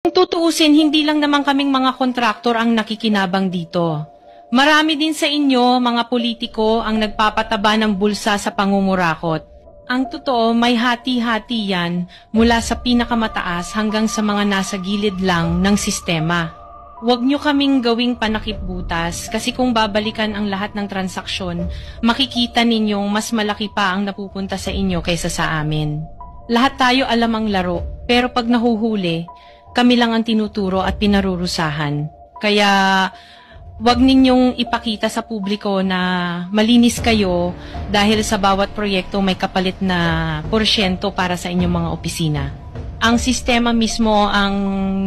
Kung tutuusin, hindi lang naman kaming mga kontraktor ang nakikinabang dito. Marami din sa inyo, mga politiko, ang nagpapataba ng bulsa sa pangungurakot. Ang totoo, may hati-hati yan mula sa pinakamataas hanggang sa mga nasa gilid lang ng sistema. Huwag nyo kaming gawing panakipbutas kasi kung babalikan ang lahat ng transaksyon, makikita ninyong mas malaki pa ang napupunta sa inyo kaysa sa amin. Lahat tayo alam ang laro, pero pag nahuhuli, kami lang ang tinuturo at pinarurusahan. Kaya wag ninyong ipakita sa publiko na malinis kayo dahil sa bawat proyekto may kapalit na porsyento para sa inyong mga opisina. Ang sistema mismo ang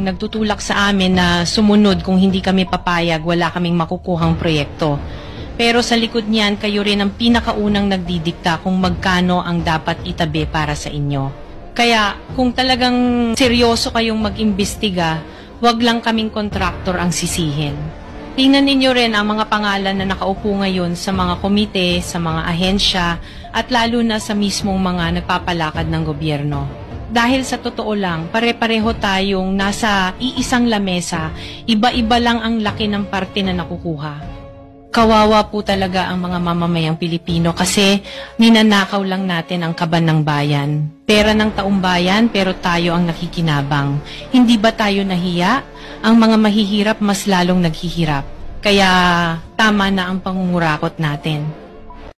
nagtutulak sa amin na sumunod. Kung hindi kami papayag, wala kaming makukuhang proyekto. Pero sa likod niyan, kayo rin ang pinakaunang nagdidikta kung magkano ang dapat itabi para sa inyo. Kaya kung talagang seryoso kayong mag-imbestiga, wag lang kaming kontraktor ang sisihin. Tingnan ninyo rin ang mga pangalan na nakaupo ngayon sa mga komite, sa mga ahensya, at lalo na sa mismong mga nagpapalakad ng gobyerno. Dahil sa totoo lang, pare-pareho tayong nasa iisang lamesa, iba-iba lang ang laki ng parte na nakukuha. Kawawa po talaga ang mga mamamayang Pilipino kasi ninanakaw lang natin ang kaban ng bayan. Pera ng taong bayan pero tayo ang nakikinabang. Hindi ba tayo nahiya? Ang mga mahihirap mas lalong naghihirap. Kaya tama na ang pangungurakot natin.